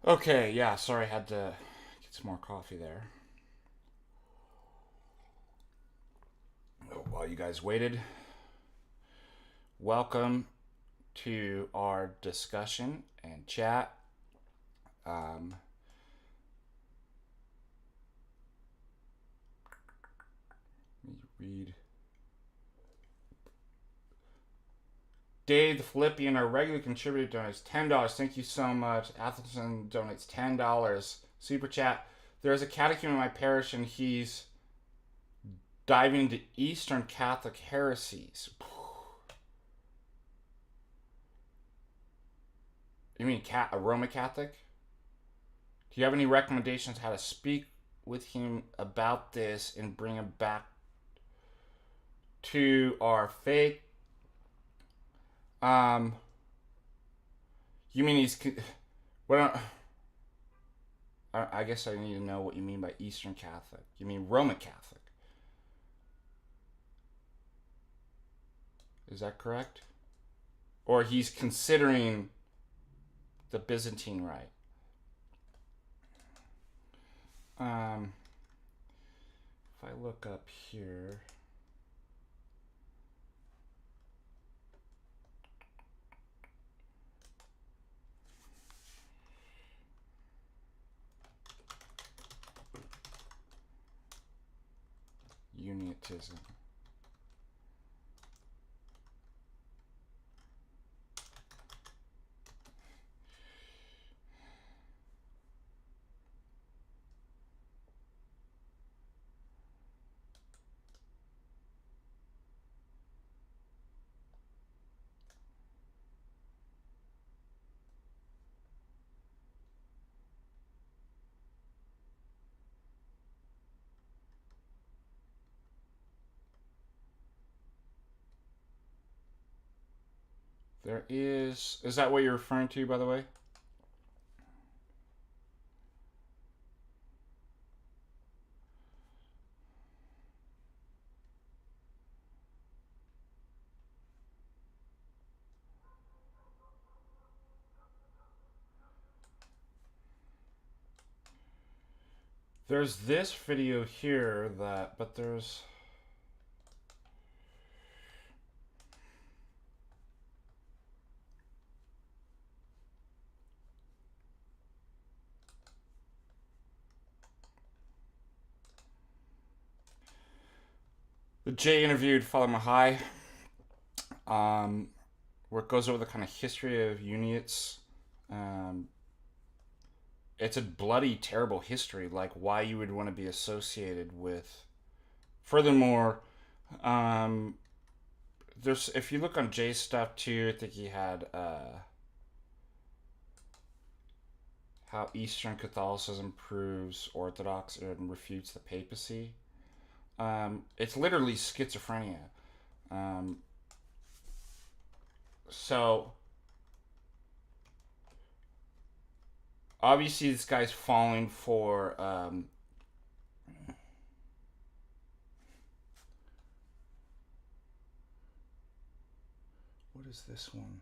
Okay, yeah, sorry, I had to get some more coffee there. While you guys waited, welcome to our discussion and chat. Um, Let me read. Dave the Philippian, our regular contributor, donates $10. Thank you so much. Atherton donates $10. Super chat. There's a catechism in my parish, and he's diving into Eastern Catholic heresies. You mean a Roman Catholic? Do you have any recommendations how to speak with him about this and bring him back to our faith? Um, you mean he's what? I guess I need to know what you mean by Eastern Catholic. You mean Roman Catholic? Is that correct? Or he's considering the Byzantine Rite? If I look up here. Uniatism. There is. Is that what you're referring to, by the way? There's this video here that, but there's. The Jay interviewed Father Mahai, where it goes over the kind of history of Uniates. Um, it's a bloody, terrible history, like why you would want to be associated with. Furthermore, um, there's if you look on Jay's stuff too, I think he had how Eastern Catholicism proves Orthodox and refutes the papacy. It's literally schizophrenia. Um, so obviously this guy's falling for what is this one?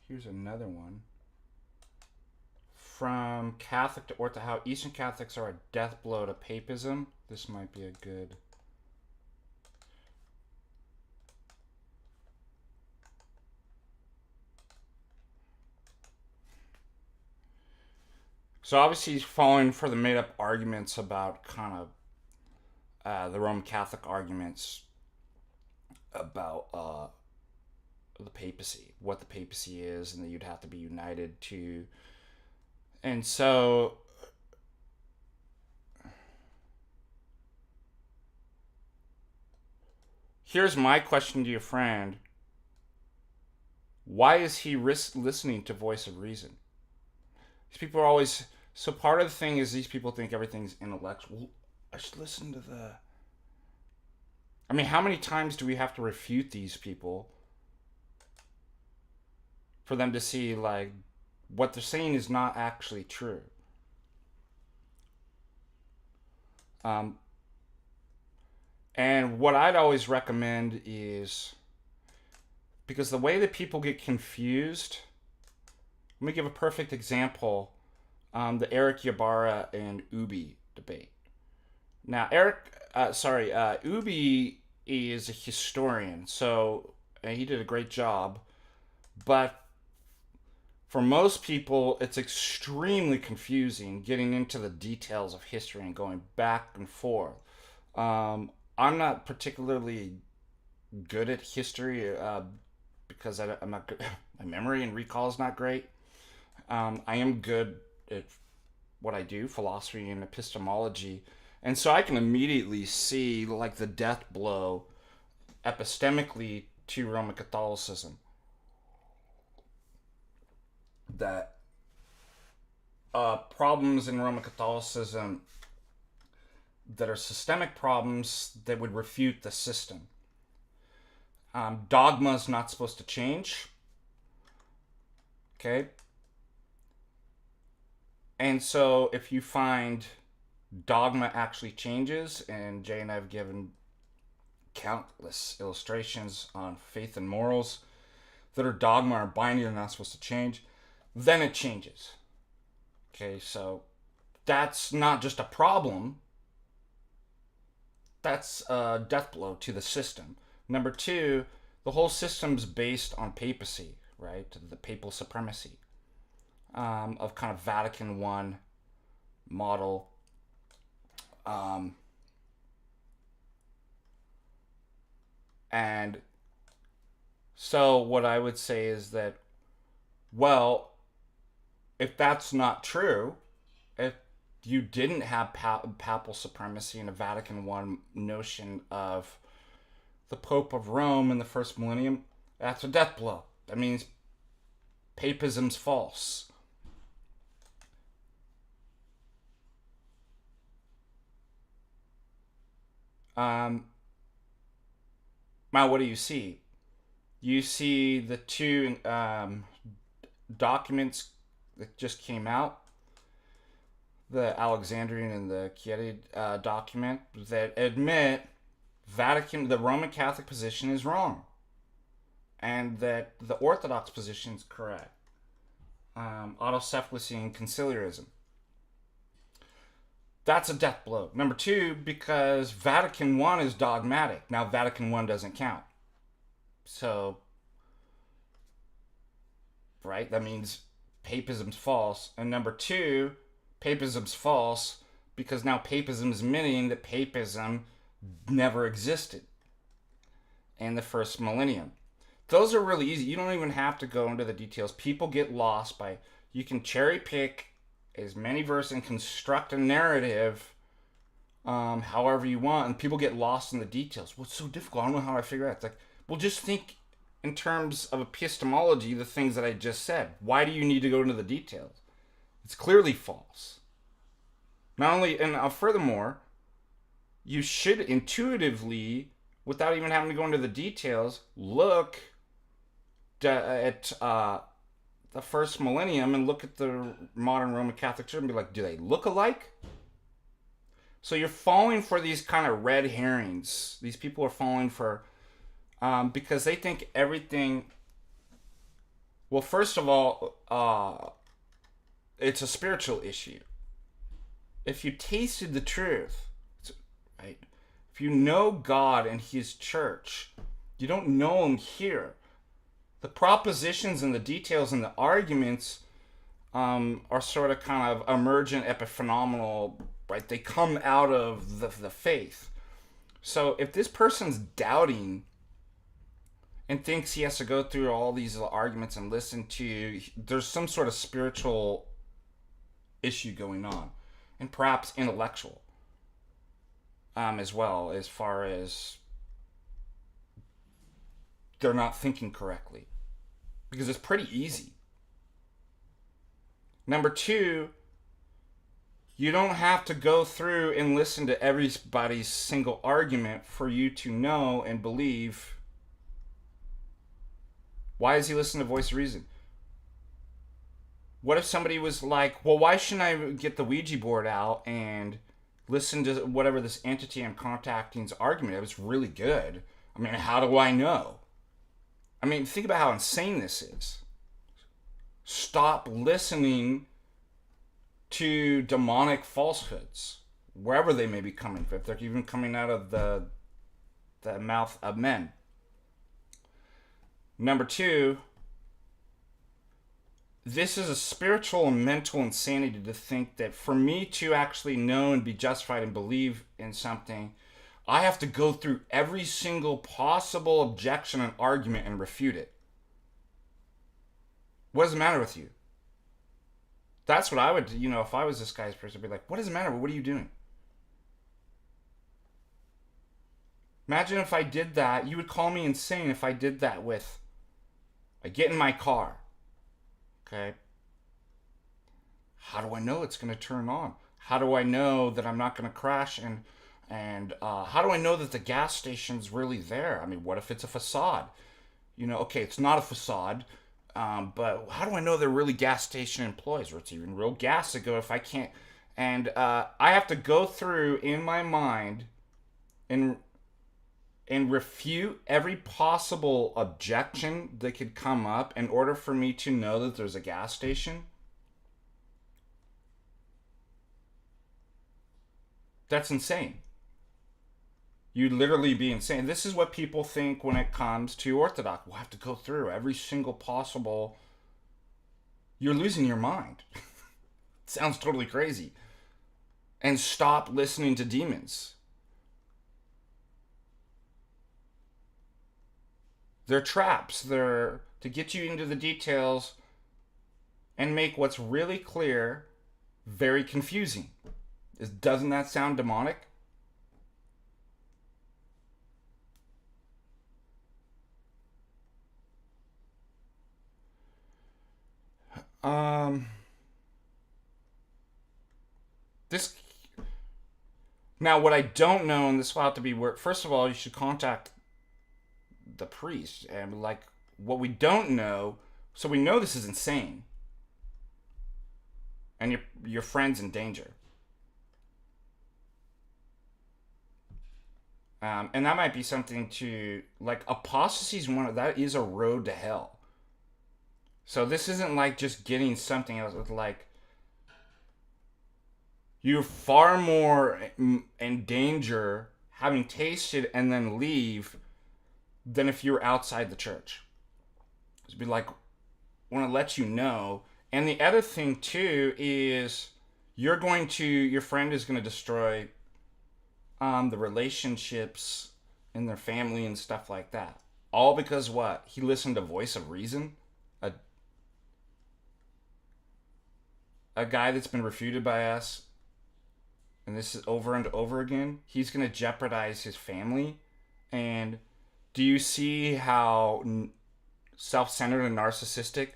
Here's another one. From Catholic to Orthodox, how Eastern Catholics are a death blow to papism. This might be a good. So obviously he's falling for the made-up arguments about kind of the Roman Catholic arguments about the papacy, what the papacy is, and that you'd have to be united to. And so here's my question to your friend. Why is he listening to Voice of Reason? These people are always. So part of the thing is these people think everything's intellectual. I should listen to the. I mean, how many times do we have to refute these people for them to see, like, what they're saying is not actually true? Um, and what I'd always recommend is because the way that people get confused Let me give a perfect example. The Eric Ybarra and Ubi debate. Now, Ubi is a historian, so he did a great job. But for most people, it's extremely confusing getting into the details of history and going back and forth. I'm not particularly good at history because I'm not good. My memory and recall is not great. I am good at what I do, philosophy and epistemology, and so I can immediately see like the death blow epistemically to Roman Catholicism. That problems in Roman Catholicism that are systemic problems that would refute the system. Dogma is not supposed to change. Okay? And so if you find dogma actually changes, and Jay and I have given countless illustrations on faith and morals that are dogma or binding and not supposed to change, then it changes. Okay, so that's not just a problem. That's a death blow to the system. Number two, the whole system's based on papacy, right? The papal supremacy of kind of Vatican I model. And so what I would say is that, well, if that's not true, if you didn't have papal supremacy and a Vatican I notion of the Pope of Rome in the first millennium, that's a death blow. That means papism's false. Now, what do you see? You see the two documents that just came out, the Alexandrian and the Chieti document, that admit the Roman Catholic position is wrong, and that the Orthodox position is correct. Autocephaly and conciliarism. That's a death blow. Number two, because Vatican I is dogmatic. Now, Vatican I doesn't count. So, right, that means papism's false. And number two, papism's false because now papism is admitting that papism never existed in the first millennium. Those are really easy. You don't even have to go into the details. People get lost by, you can cherry pick as many verses and construct a narrative however you want, and people get lost in the details. What's so difficult? I don't know how I figure out. It's like, well, just think in terms of epistemology, the things that I just said. Why do you need to go into the details? It's clearly false. Not only, and furthermore, you should intuitively, without even having to go into the details, look at the first millennium and look at the modern Roman Catholic Church and be like, do they look alike? So you're falling for these kind of red herrings. These people are falling for, because they think everything, well, first of all, it's a spiritual issue. If you tasted the truth, right? If you know God and His church, you don't know Him here. The propositions and the details and the arguments are sort of kind of emergent epiphenomenal, right? They come out of the faith. So if this person's doubting and thinks he has to go through all these arguments and listen to, there's some sort of spiritual issue going on, and perhaps intellectual as well, as far as they're not thinking correctly, because it's pretty easy. Number two, you don't have to go through and listen to everybody's single argument for you to know and believe. Why is he listening to Voice of Reason? What if somebody was like, well, why shouldn't I get the Ouija board out and listen to whatever this entity I'm contacting's argument? It was really good. I mean, how do I know? I mean, think about how insane this is. Stop listening to demonic falsehoods, wherever they may be coming from, if they're even coming out of the mouth of men. Number two, this is a spiritual and mental insanity to think that for me to actually know and be justified and believe in something, I have to go through every single possible objection and argument and refute it. What does the matter with you? That's what I would, if I was this guy's person, I'd be like, what does it matter? What are you doing? Imagine if I did that. You would call me insane if I did that with, I get in my car. Okay. How do I know it's going to turn on? How do I know that I'm not going to crash? And how do I know that the gas station's really there? I mean, what if it's a facade? Okay, it's not a facade, but how do I know they're really gas station employees, or it's even real gas to go if I can't? And I have to go through in my mind and refute every possible objection that could come up in order for me to know that there's a gas station. That's insane. You'd literally be insane. This is what people think when it comes to Orthodox. We'll have to go through every single possible. You're losing your mind. It sounds totally crazy. And stop listening to demons. They're traps. They're to get you into the details and make what's really clear very confusing. Doesn't that sound demonic? This now what I don't know, and this will have to be where. First of all, you should contact the priest and like what we don't know. So we know this is insane, and your friend's in danger. And that might be something to like apostasy is that is a road to hell. So this isn't like just getting something else. It's like you're far more in danger having tasted and then leave than if you were outside the church. It'd be like, want to let you know. And the other thing too is your friend is going to destroy the relationships in their family and stuff like that. All because what? He listened to Voice of Reason? A guy that's been refuted by us, and this is over and over again, he's going to jeopardize his family. And do you see how self-centered and narcissistic?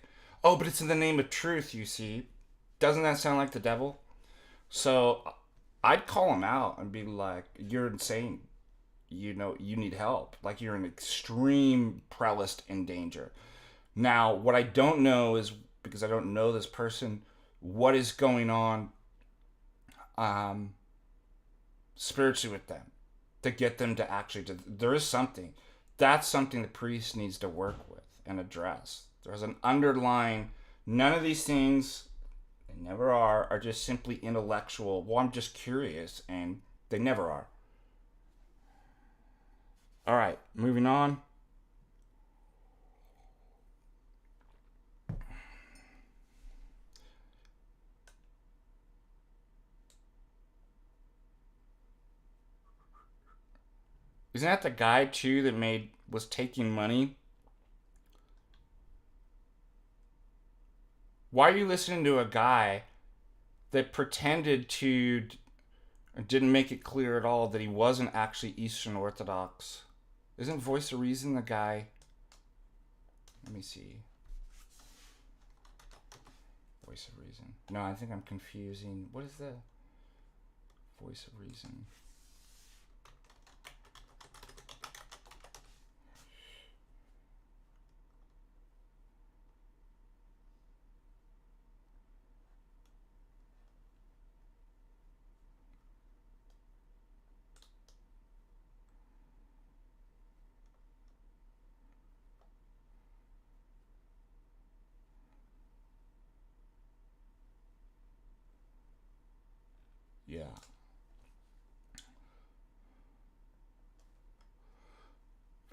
Oh, but it's in the name of truth, you see. Doesn't that sound like the devil? So I'd call him out and be like, you're insane. You need help. Like you're an extreme prelate in danger. Now, what I don't know is, because I don't know this person, what is going on spiritually with them to get them to actually there is something. That's something the priest needs to work with and address. There's an underlying, none of these things, they never are just simply intellectual. Well, I'm just curious, and they never are. All right, moving on. Isn't that the guy too that was taking money? Why are you listening to a guy that pretended to, didn't make it clear at all that he wasn't actually Eastern Orthodox? Isn't Voice of Reason the guy? Let me see. Voice of Reason. No, I think I'm confusing. What is the Voice of Reason?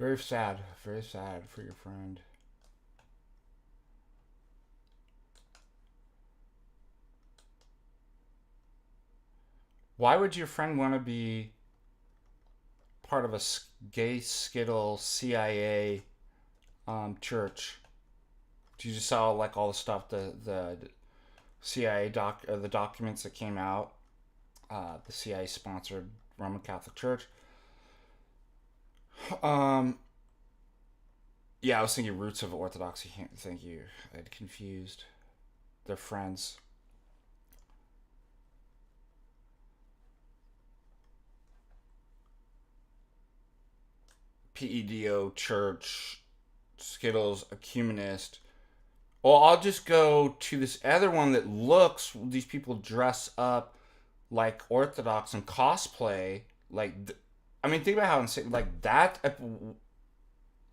very sad for your friend. Why would your friend want to be part of a gay skittle CIA church? You just saw like all the stuff, the CIA the documents that came out. The CIA sponsored Roman Catholic Church. Um, yeah, I was thinking roots of Orthodoxy. Thank you. I had confused. They're friends. PEDO Church, Skittles, Ecumenist. Well, I'll just go to this other one that looks, these people dress up like Orthodox and cosplay. I mean, think about how insane, like that.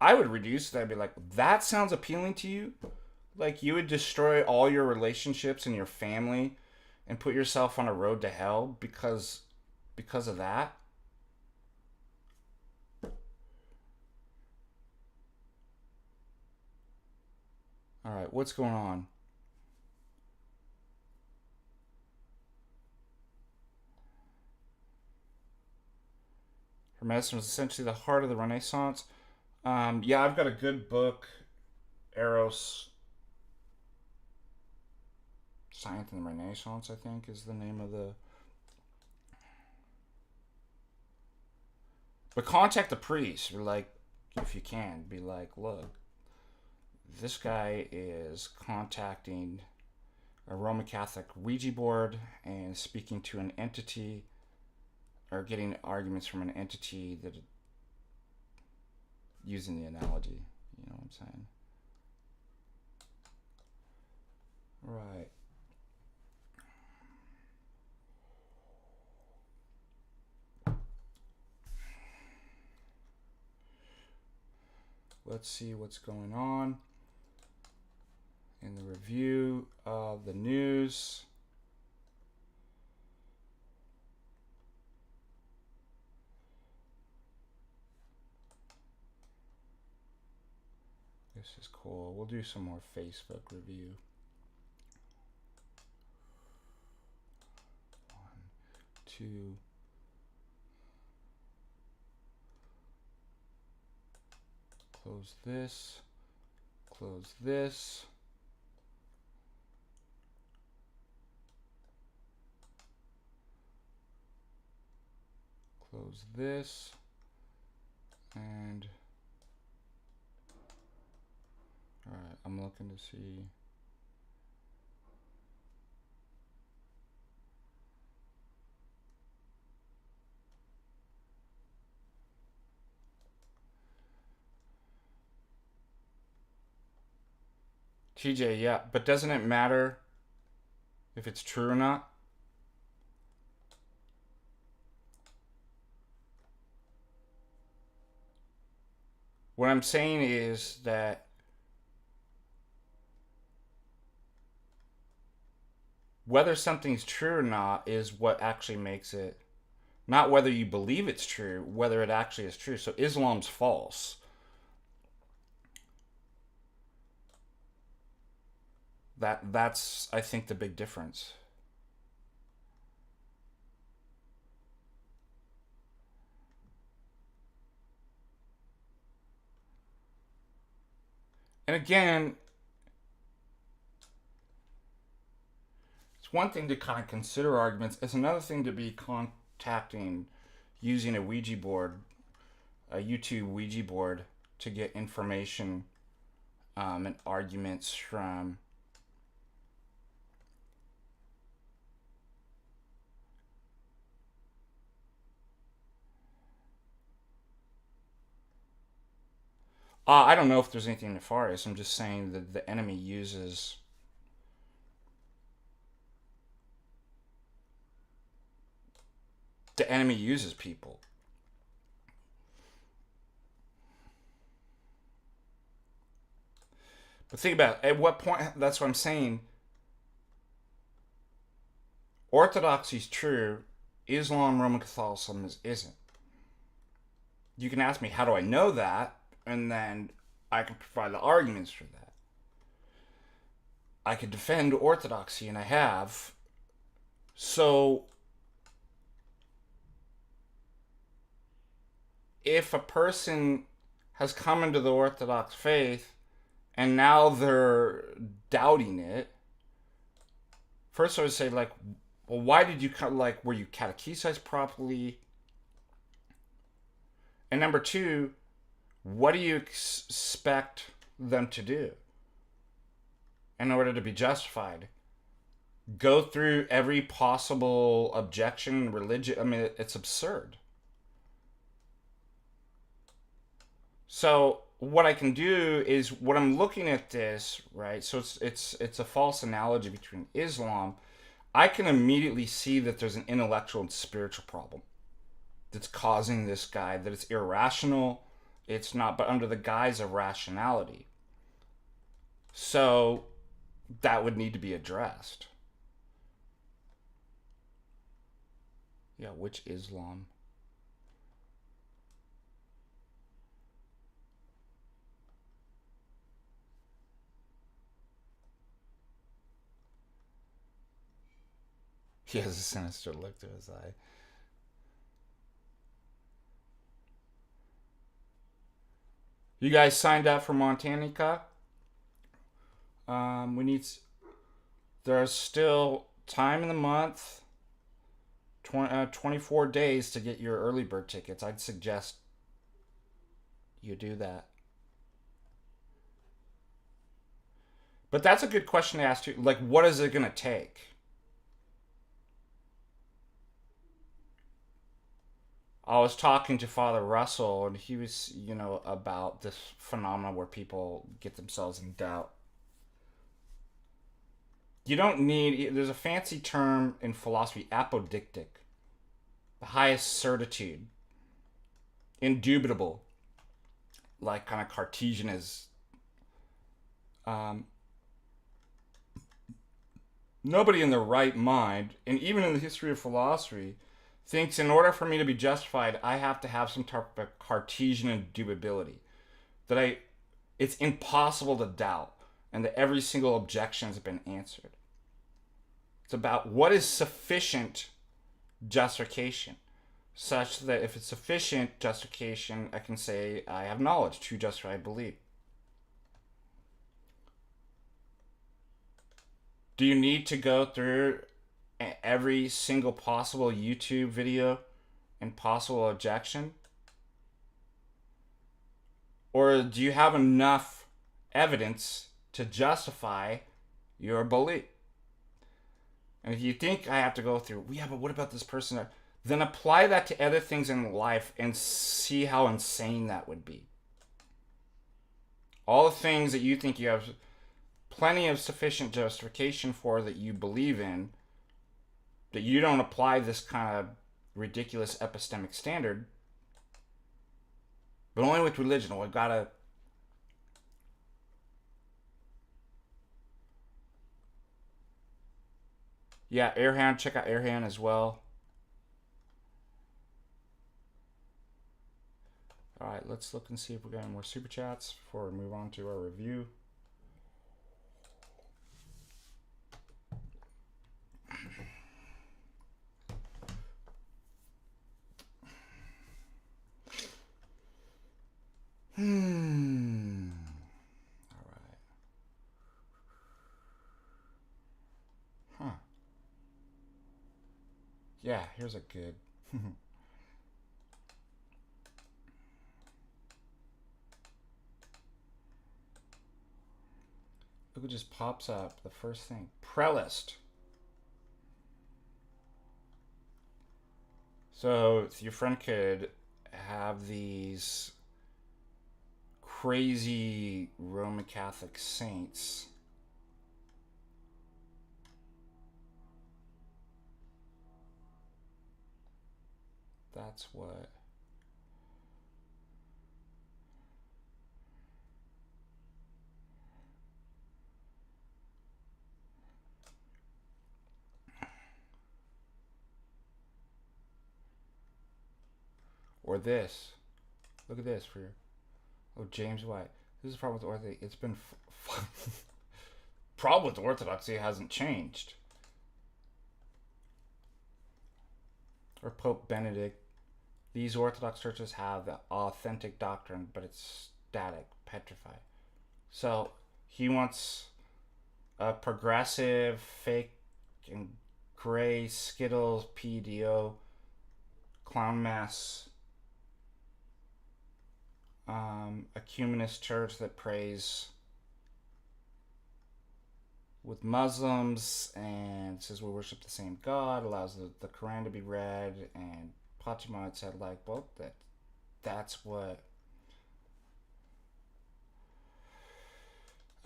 I would reduce that and be like, that sounds appealing to you? Like, you would destroy all your relationships and your family and put yourself on a road to hell because of that? All right, what's going on? Hermeticism was essentially the heart of the Renaissance. Yeah, I've got a good book, Eros, Science and the Renaissance, I think, is the name of the. But contact the priest, or like, if you can, be like, look, this guy is contacting a Roman Catholic Ouija board and speaking to an entity, or getting arguments from an entity that, using the analogy, you know what I'm saying? Right. Let's see what's going on in the review of the news. This is cool. We'll do some more Facebook review. 1, 2. Close this. Close this. Close this. And alright, I'm looking to see. TJ, yeah, but doesn't it matter if it's true or not? What I'm saying is that whether something's true or not is what actually makes it, not whether you believe it's true, whether it actually is true. So Islam's false. That's I think the big difference. And again, it's one thing to kind of consider arguments. It's another thing to be contacting, using a Ouija board, a YouTube Ouija board, to get information and arguments from I don't know if there's anything nefarious. I'm just saying that the enemy uses people. But think about it, at what point. That's what I'm saying. Orthodoxy is true. Islam, Roman Catholicism isn't. You can ask me, how do I know that? And then I can provide the arguments for that. I could defend orthodoxy, and I have. So, if a person has come into the Orthodox faith and now they're doubting it, first I would say, like, well, why did you come? Like, were you catechized properly? And number two, what do you expect them to do in order to be justified? Go through every possible objection, religion. I mean, it's absurd. So what I can do is, what I'm looking at this, right? So it's a false analogy between Islam. I can immediately see that there's an intellectual and spiritual problem that's causing this guy, that it's irrational. It's not, but under the guise of rationality. So that would need to be addressed. Yeah, which Islam? He has a sinister look to his eye. You guys signed up for Montanica? We need. There's still time in the month. 24 days to get your early bird tickets. I'd suggest you do that. But that's a good question to ask you. Like, what is it going to take? I was talking to Father Russell, and he was, about this phenomenon where people get themselves in doubt. You don't need, there's a fancy term in philosophy, apodictic, the highest certitude, indubitable, like kind of Cartesian is. Nobody in their right mind, and even in the history of philosophy, thinks in order for me to be justified, I have to have some type of Cartesian indubitability. It's impossible to doubt, and that every single objection has been answered. It's about what is sufficient justification, such that if it's sufficient justification, I can say I have knowledge to justify belief. Do you need to go through every single possible YouTube video and possible objection? Or do you have enough evidence to justify your belief? And if you think I have to go through, well, yeah, but what about this person? Then apply that to other things in life and see how insane that would be. All the things that you think you have plenty of sufficient justification for, that you believe in, that you don't apply this kind of ridiculous epistemic standard, but only with religion. Well, I've got to. Yeah, Airhand, check out Airhand as well. Alright, let's look and see if we got any more super chats before we move on to our review. Alright. Huh. Yeah, here's a good. Look, it just pops up. The first thing. Prelist. So your friend could have these crazy Roman Catholic saints. That's what. Or this. Look at this for your. Oh, James White. This is the problem with Orthodoxy. It's been problem with Orthodoxy hasn't changed. Or Pope Benedict. These Orthodox churches have the authentic doctrine, but it's static, petrified. So he wants a progressive, fake, and gray Skittles, PDO, clown mess, ecumenist church that prays with Muslims and says we worship the same God, allows the Quran to be read, and Pachimot said, like, well, that's what.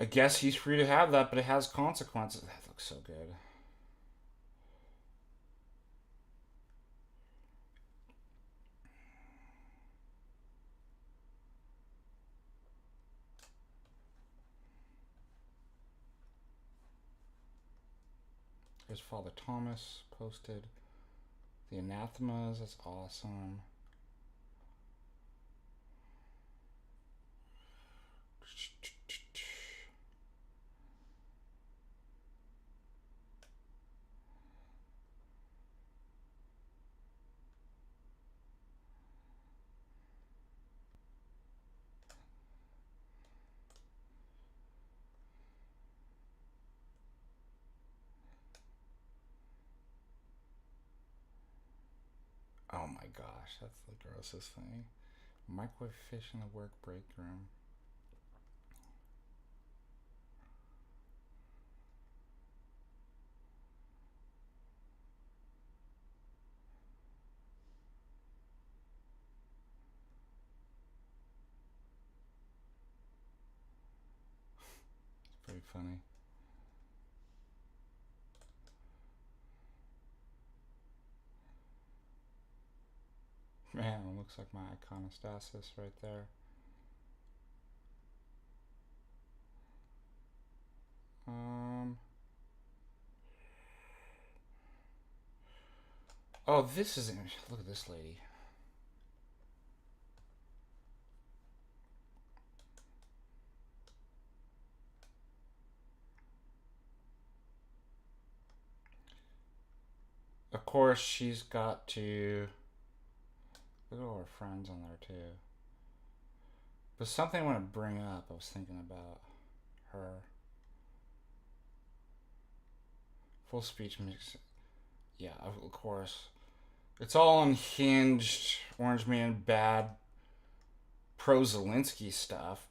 I guess he's free to have that, but it has consequences. That looks so good. Here's Father Thomas posted the anathemas. That's awesome. Oh my gosh, that's the grossest thing. Microwave fish in the work break room. It's pretty funny. Man, it looks like my iconostasis right there. Oh, this is look at this lady. Of course, she's got to look at all her friends on there too. But something I want to bring up, I was thinking about her. Full speech mix. Yeah, of course. It's all unhinged, Orange Man bad, pro Zelensky stuff.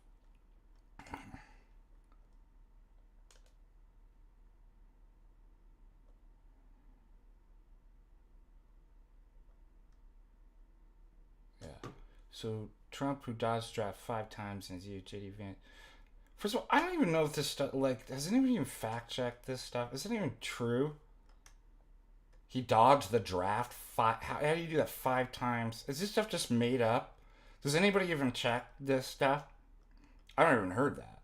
Yeah. So Trump, who dodged draft 5 times in his JD event. First of all, I don't even know if this stuff, like, has anyone even fact checked this stuff? Is it even true? He dodged the draft 5. How do you do that 5 times? Is this stuff just made up? Does anybody even check this stuff? I don't even heard that.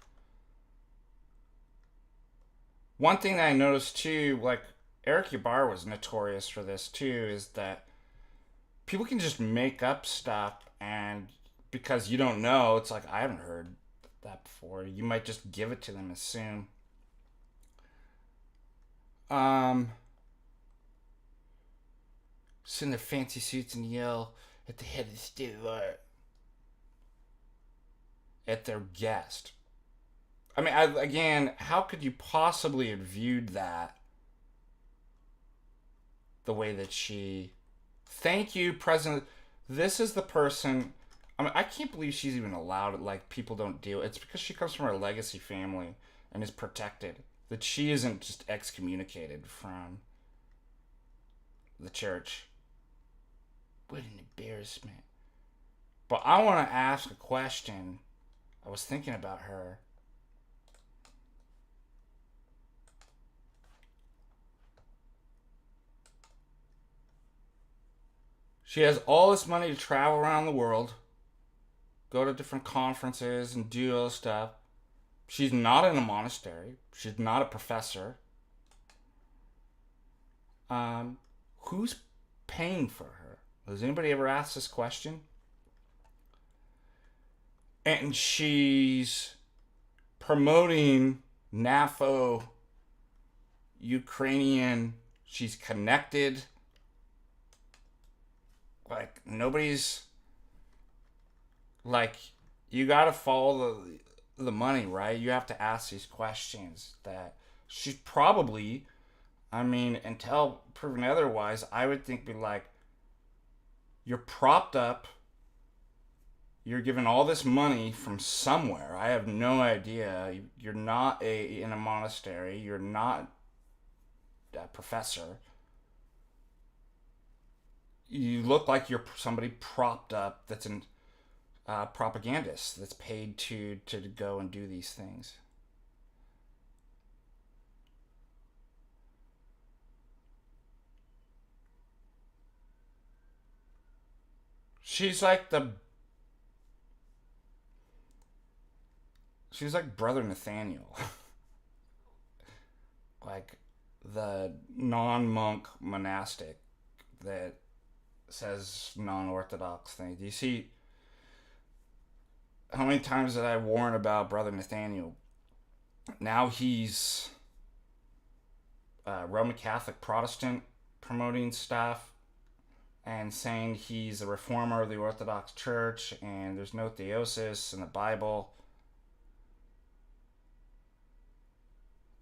One thing that I noticed too, like Eric Yabar was notorious for this too, is that people can just make up stuff, and because you don't know, it's like I haven't heard that before. You might just give it to them, assume. Sit in their fancy suits and yell at the head of the state of art at their guest. I mean, again, how could you possibly have viewed that the way that she? Thank you, President. This is the person. I mean, I can't believe she's even allowed it. Like, people don't deal. It's because she comes from a legacy family and is protected. That she isn't just excommunicated from the church. What an embarrassment. But I want to ask a question. I was thinking about her. She has all this money to travel around the world, go to different conferences and do all this stuff. She's not in a monastery. She's not a professor. Who's paying for her? Has anybody ever asked this question? and she's promoting NAFO Ukrainian. She's connected. Like, nobody's like, you gotta follow the money, right? You have to ask these questions. That she's probably, I mean, until proven otherwise, I would think be like, you're propped up, you're given all this money from somewhere. I have no idea. You're not in a monastery. You're not a professor. You look like you're somebody propped up that's an propagandist that's paid to go and do these things. She's like the she's like Brother Nathaniel, like the non-monk monastic that says non-orthodox things. Do you see how many times did I warn about Brother Nathaniel? Now he's Roman Catholic Protestant promoting stuff and saying he's a reformer of the Orthodox Church and there's no theosis in the Bible.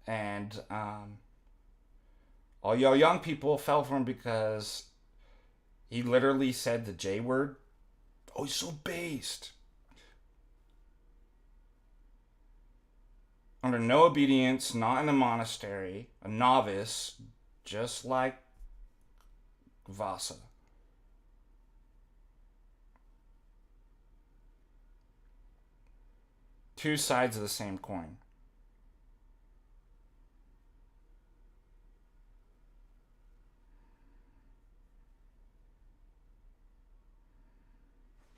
And all y'all young people fell for him because he literally said the J word. Oh, he's so based. Under no obedience, not in a monastery, a novice, just like Vasa. Two sides of the same coin.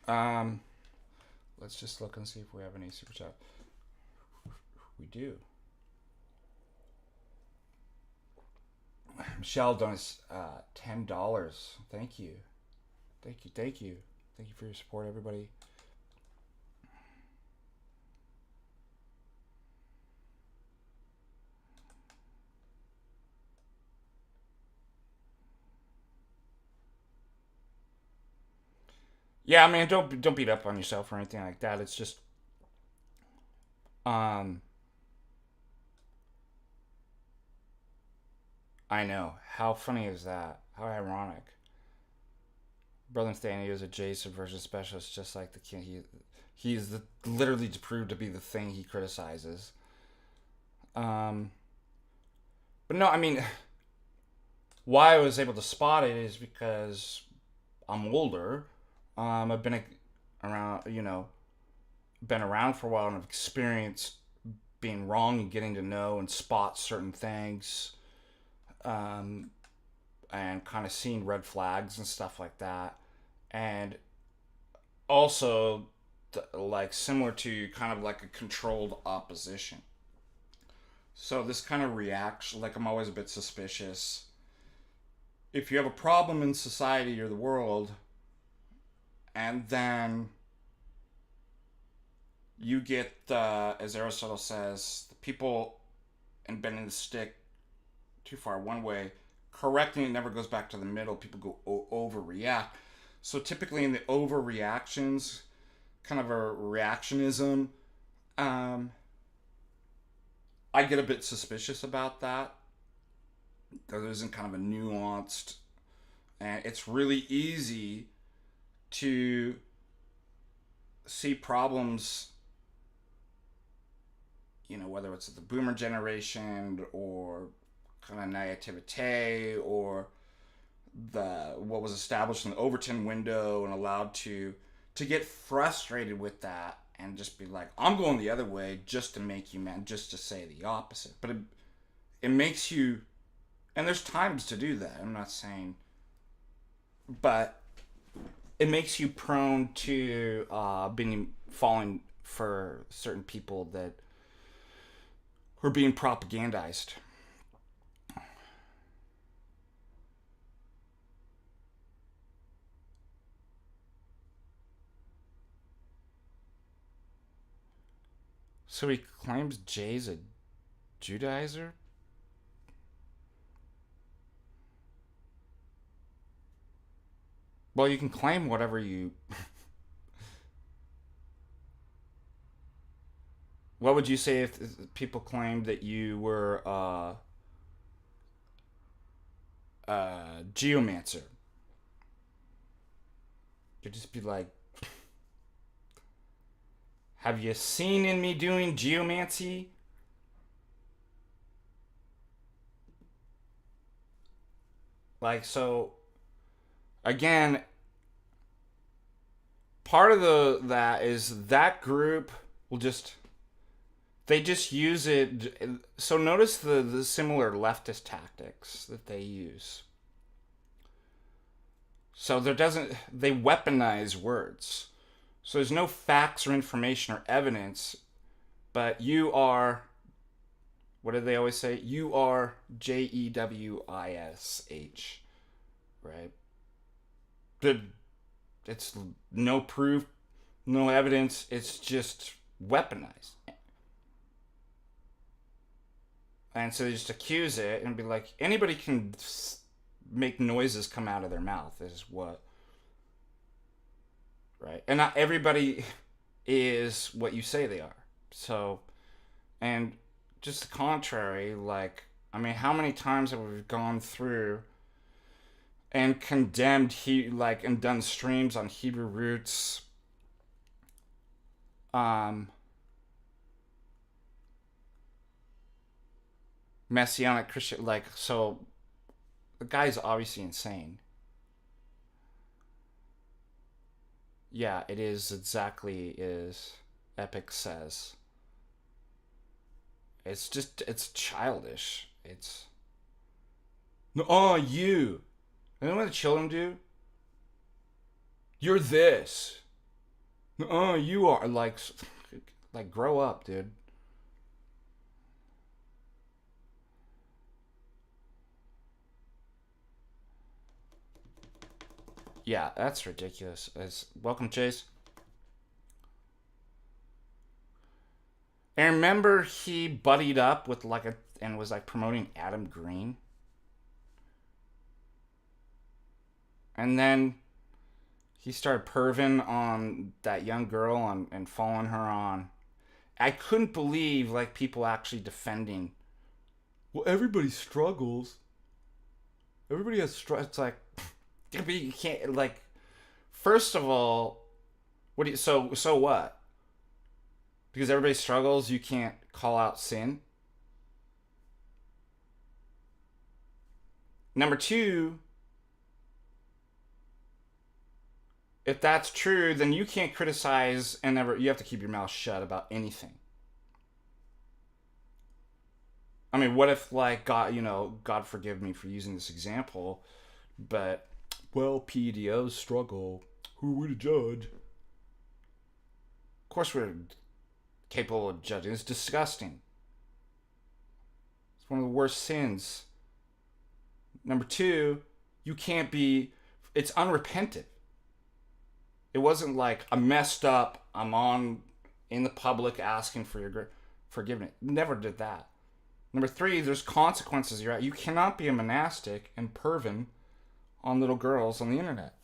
Um, let's just look and see if we have any super chat. We do. Michelle donates $10. Thank you. Thank you. Thank you. Thank you for your support, everybody. Yeah, I mean, don't beat up on yourself or anything like that. It's just, um, I know. How funny is that? How ironic. Brother Nathaniel is a J subversion specialist, just like the king. He is literally proved to be the thing he criticizes. Um, but no, I mean, why I was able to spot it is because I'm older. I've been around, been around for a while and I've experienced being wrong and getting to know and spot certain things, um, and kind of seeing red flags and stuff like that. And also, like, similar to kind of like a controlled opposition. So this kind of reaction, like, I'm always a bit suspicious. If you have a problem in society or the world, and then you get, as Aristotle says, the people and bending the stick too far one way, correcting it never goes back to the middle. People go overreact. So typically in the overreactions, kind of a reactionism, um, I get a bit suspicious about that. There isn't kind of a nuanced, and it's really easy to see problems, whether it's the boomer generation or kind of naivete or the what was established in the Overton window and allowed to get frustrated with that and just be like, I'm going the other way just to make you mad, just to say the opposite. But it makes you, and there's times to do that. I'm not saying, but it makes you prone to being falling for certain people that who are being propagandized. So he claims Jay's a Judaizer? Well, you can claim whatever you. What would you say if people claimed that you were geomancer? You'd just be like, have you seen in me doing geomancy? Like, so, again, part of that is that group will just they just use it. So notice the similar leftist tactics that they use. So there doesn't they weaponize words. So there's no facts or information or evidence, but you are, what do they always say? You are Jewish, right? The it's no proof, no evidence. It's just weaponized. And so they just accuse it and be like, anybody can make noises come out of their mouth, is what. Right? And not everybody is what you say they are. So, and just the contrary, like, I mean, how many times have we gone through and condemned, and done streams on Hebrew roots, um, Messianic Christian, like, so the guy's obviously insane. Yeah, it is exactly as Epic says. It's childish. It's, no, oh, you. You know what the children do? You're this. Oh, you are like grow up, dude. Yeah, that's ridiculous. Welcome, Chase. And remember, he buddied up with and was like promoting Adam Green, and then he started perving on that young girl and following her on. I couldn't believe like people actually defending. Well, everybody struggles. Everybody has struggle. It's like, you can't like. First of all, what do you so what? Because everybody struggles, you can't call out sin. Number two, if that's true, then you can't criticize and never. You have to keep your mouth shut about anything. I mean, what if like God, God forgive me for using this example, but well, PDOs struggle. Who are we to judge? Of course, we're capable of judging. It's disgusting. It's one of the worst sins. Number two, you can't be. It's unrepentant. It wasn't like I messed up. I'm on in the public asking for your forgiveness. Never did that. Number three, there's consequences. You cannot be a monastic and pervin on little girls on the internet.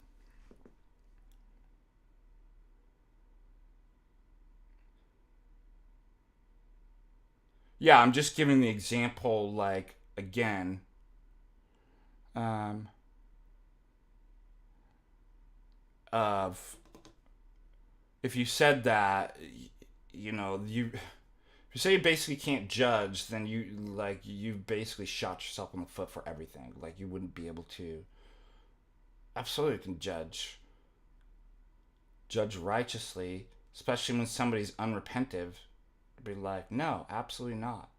Yeah, I'm just giving the example, like, again, um, of if you said that, if you say you basically can't judge, then you basically shot yourself in the foot for everything. Like, you wouldn't be able to absolutely can judge righteously, especially when somebody's unrepentive. Be like, no, absolutely not.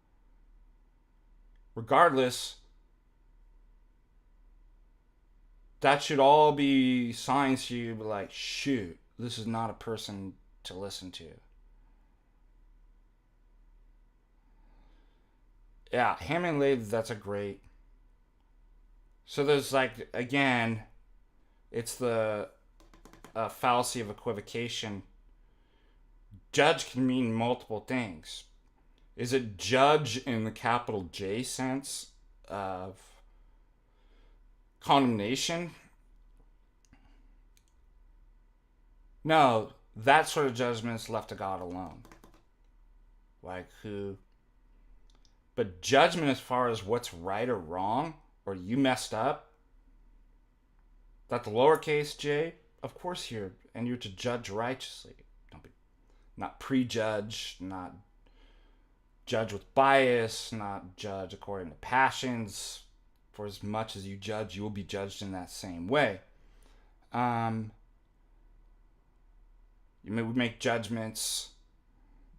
Regardless, that should all be signs to you, like, shoot, this is not a person to listen to. Yeah, Hammond Lathe, that's a great. So there's like, again, it's the fallacy of equivocation. judge can mean multiple things. Is it judge in the capital J sense of condemnation? No, that sort of judgment is left to God alone. Like who? But judgment as far as what's right or wrong, or you messed up, that the lowercase j, of course you're to judge righteously. Don't be, not prejudge, not judge with bias, not judge according to passions. For as much as you judge, you will be judged in that same way. We make judgments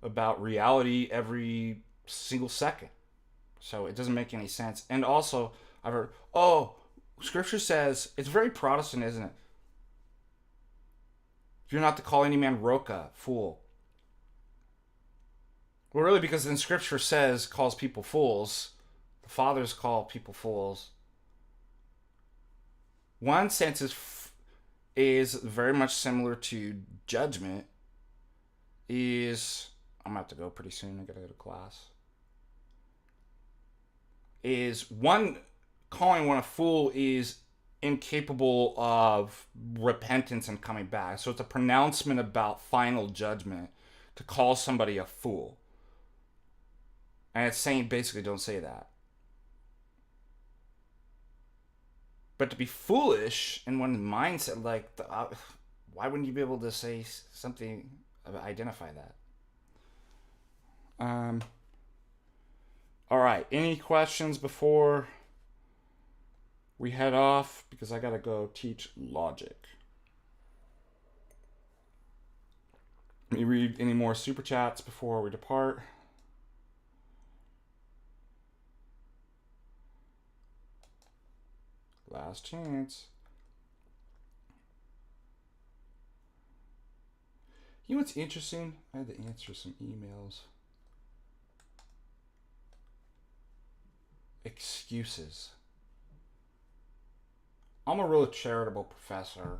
about reality every single second. So it doesn't make any sense. And also, I've heard, Scripture says, it's very Protestant, isn't it? You're not to call any man roca, fool. Well, really, because then Scripture calls people fools. The fathers call people fools. One sense is very much similar to judgment. I'm going to have to go pretty soon. I got to go to class. Calling one a fool is incapable of repentance and coming back. So it's a pronouncement about final judgment to call somebody a fool. And it's saying basically don't say that. But to be foolish in one's mindset, why wouldn't you be able to say something, identify that? All right. Any questions before we head off? Because I got to go teach logic. Let me read any more super chats before we depart. Last chance. You know what's interesting? I had to answer some emails. Excuses. I'm a real charitable professor,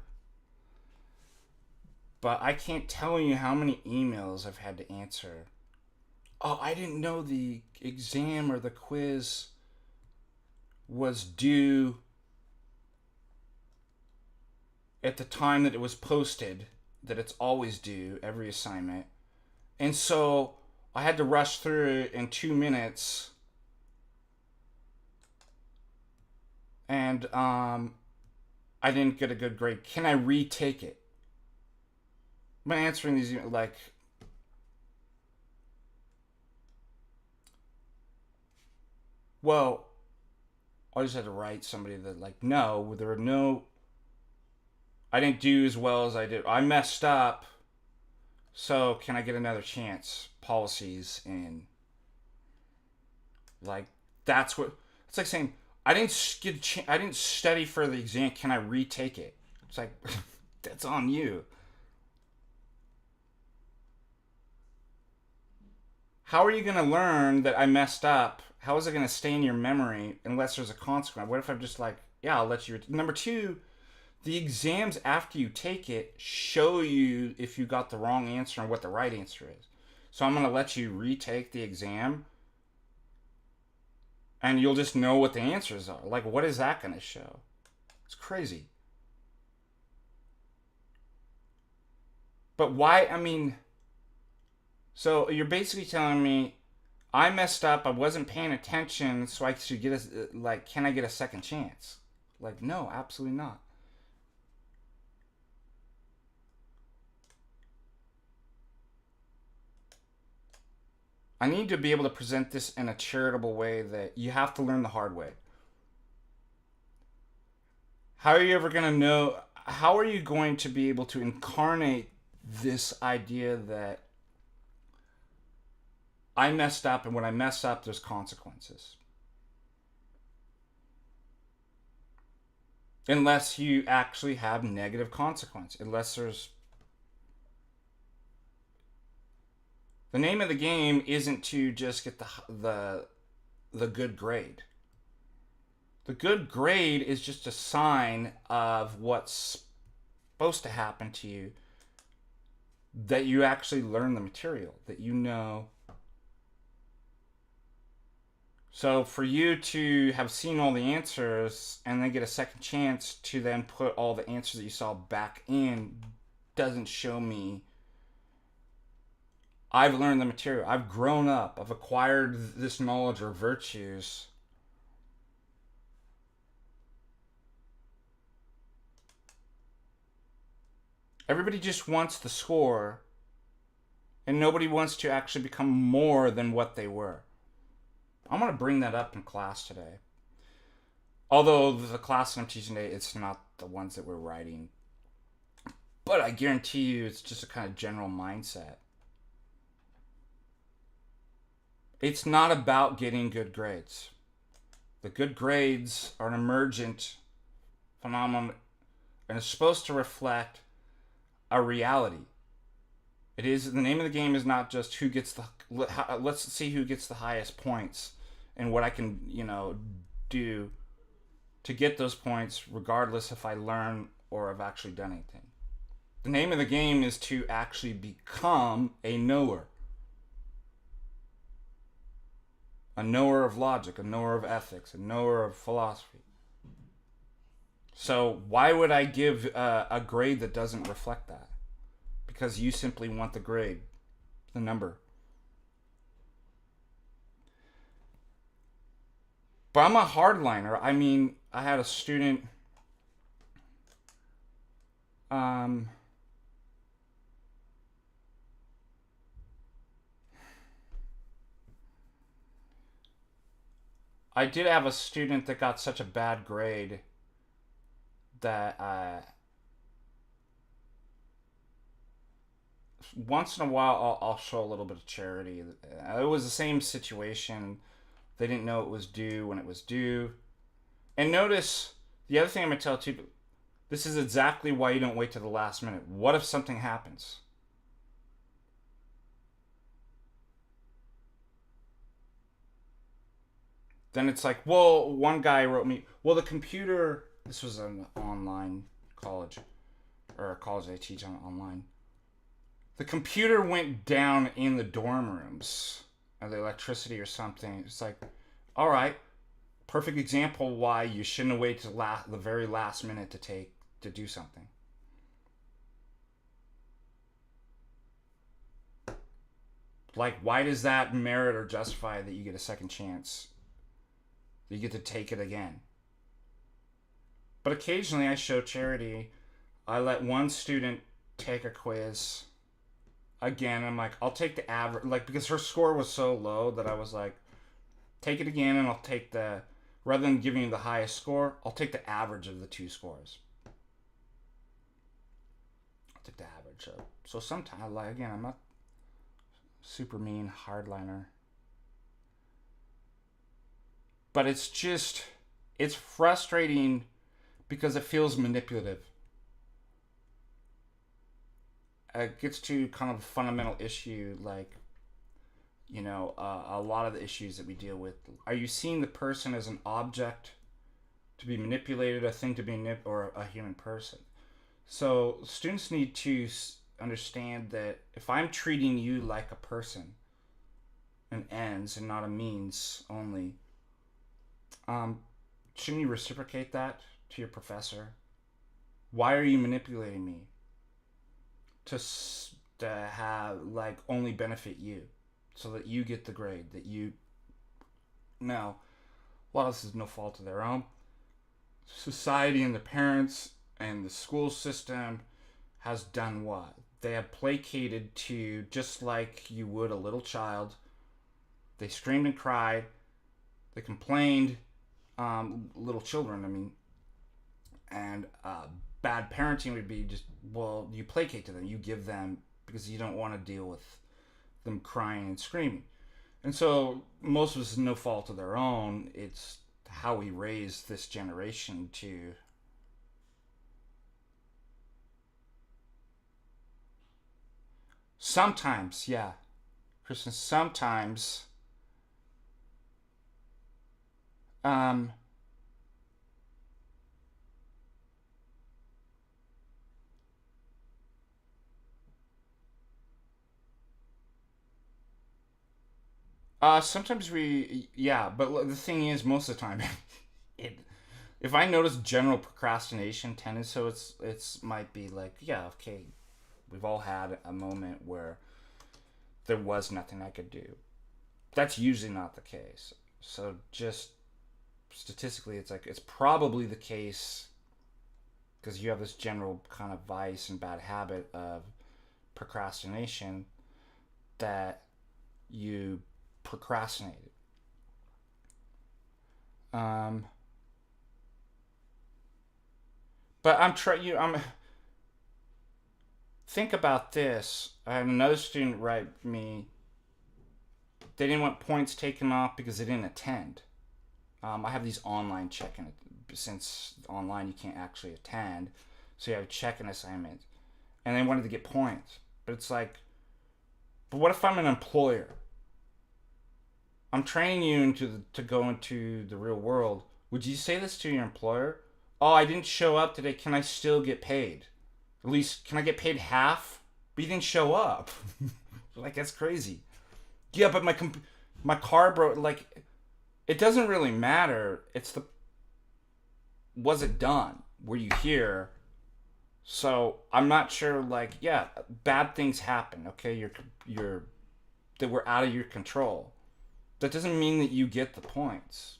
but I can't tell you how many emails I've had to answer. Oh, I didn't know the exam or the quiz was due at the time that it was posted, that it's always due, every assignment. And so I had to rush through it in 2 minutes. And I didn't get a good grade. Can I retake it? I'm answering these well, I just had to write somebody that no, there are no, I didn't do as well as I did. I messed up. So can I get another chance? Policies and that's what it's like saying. I didn't study for the exam. Can I retake it? It's like that's on you. How are you going to learn that I messed up? How is it going to stay in your memory unless there's a consequence? What if I'm just I'll let you. Number two, the exams after you take it show you if you got the wrong answer and what the right answer is. So I'm going to let you retake the exam and you'll just know what the answers are. What is that going to show? It's crazy. But why? So you're basically telling me I messed up, I wasn't paying attention, so I should get can I get a second chance? No, absolutely not. I need to be able to present this in a charitable way that you have to learn the hard way. How are you ever going to know? How are you going to be able to incarnate this idea that I messed up, and when I mess up, there's consequences? Unless you actually have negative consequence. Unless there's... The name of the game isn't to just get the good grade. The good grade is just a sign of what's supposed to happen to you. that you actually learn the material, that you know. So for you to have seen all the answers and then get a second chance to then put all the answers that you saw back in doesn't show me I've learned the material. I've grown up. I've acquired this knowledge or virtues. Everybody just wants the score, and nobody wants to actually become more than what they were. I'm going to bring that up in class today. Although the class that I'm teaching today, it's not the ones that we're writing. But I guarantee you it's just a kind of general mindset. It's not about getting good grades. The good grades are an emergent phenomenon and it's supposed to reflect a reality. It is, the name of the game is not just who gets the, let's see who gets the highest points and what I can, do to get those points regardless if I learn or have actually done anything. The name of the game is to actually become a knower. A knower of logic, a knower of ethics, a knower of philosophy. So why would I give a grade that doesn't reflect that? Because you simply want the grade, the number. But I'm a hardliner. I mean, I had a student. I did have a student that got such a bad grade that once in a while I'll show a little bit of charity. It was the same situation. They didn't know it was due when it was due. And notice, the other thing I'm going to tell you, this is exactly why you don't wait to the last minute. What if something happens? Then it's like, well, one guy wrote me, well, the computer, this was an online college, or a college I teach online. The computer went down in the dorm rooms, or the electricity or something. It's like, all right, perfect example why you shouldn't have waited to the very last minute to do something. Like, why does that merit or justify that you get a second chance? You get to take it again. But occasionally I show charity. I let one student take a quiz. Again, I'm like, I'll take the average, like, because her score was so low that I was like, take it again and I'll take rather than giving you the highest score, I'll take the average of the two scores. I'll take the average of. So sometimes, like, again, I'm not super mean hardliner. But it's frustrating because it feels manipulative. It gets to kind of a fundamental issue, like, a lot of the issues that we deal with. Are you seeing the person as an object to be manipulated, a thing to be or a human person? So students need to understand that if I'm treating you like a person, an ends and not a means only, shouldn't you reciprocate that to your professor? Why are you manipulating me to have, like, only benefit you so that you get the grade that you... Now, a lot of this is no fault of their own. Society and the parents and the school system has done what? They have placated to, just like you would a little child. They screamed and cried. They complained. Little children, I mean. And bad parenting would be just, well, you placate to them. You give them, because you don't want to deal with them crying and screaming. And so most of us is no fault of their own. It's how we raise this generation to... Sometimes, yeah. Kristen, sometimes... Sometimes yeah, but the thing is, most of the time, it, if I notice general procrastination tendency, so it's might be like, yeah, okay, we've all had a moment where there was nothing I could do. That's usually not the case. So just statistically, it's like it's probably the case because you have this general kind of vice and bad habit of procrastination that you procrastinated. Um, but I'm trying. I'm think about this. I had another student write me. They didn't want points taken off because they didn't attend. I have these online check-in since online you can't actually attend, so you have a check-in assignment, and they wanted to get points. But it's like, but what if I'm an employer? I'm training you to go into the real world. Would you say this to your employer? Oh, I didn't show up today. Can I still get paid? At least, can I get paid half? But you didn't show up. Like, that's crazy. Yeah, but my car broke. Like, it doesn't really matter. It's the was it done? Were you here? So I'm not sure. Like, yeah, bad things happen. Okay, you're that were out of your control. That doesn't mean that you get the points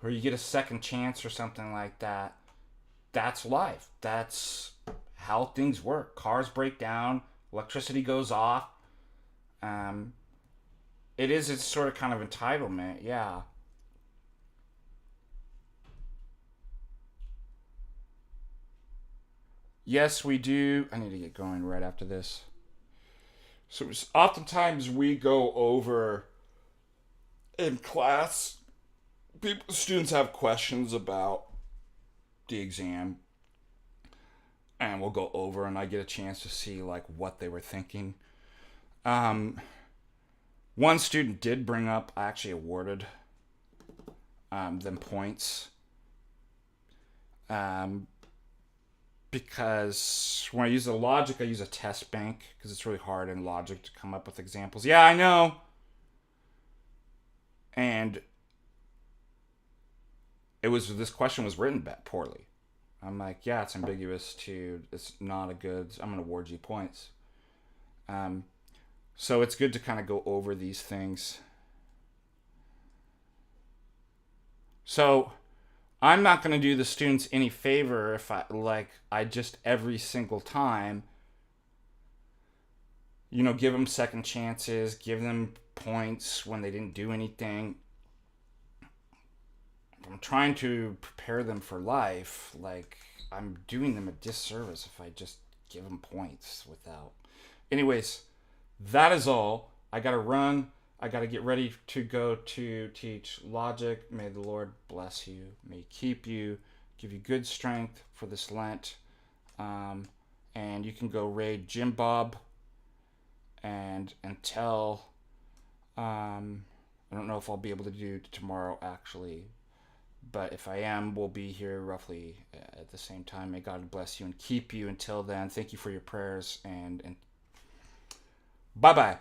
or you get a second chance or something like that. That's life. That's how things work. Cars break down, electricity goes off. Um, it's sort of kind of entitlement, yeah. Yes, we do. I need to get going right after this. So oftentimes we go over in class. Students have questions about the exam, and we'll go over, and I get a chance to see like what they were thinking. Um, One student did bring up. I actually awarded them points. Um, because when I use the logic, I use a test bank because it's really hard in logic to come up with examples. Yeah, I know. And it was this question was written poorly. I'm like, yeah, it's ambiguous to it's not a good. I'm gonna award you points. Um, so it's good to kind of go over these things. So I'm not gonna do the students any favor if I just every single time give them second chances, give them points when they didn't do anything. I'm trying to prepare them for life. Like, I'm doing them a disservice if I just give them points without. Anyways, that is all. I gotta run. I gotta get ready to go to teach logic. May the Lord bless you. May He keep you, give you good strength for this Lent. Um, and you can go raid Jim Bob and tell. I don't know if I'll be able to do tomorrow actually, but if I am, we'll be here roughly at the same time. May God bless you and keep you until then. Thank you for your prayers and bye bye.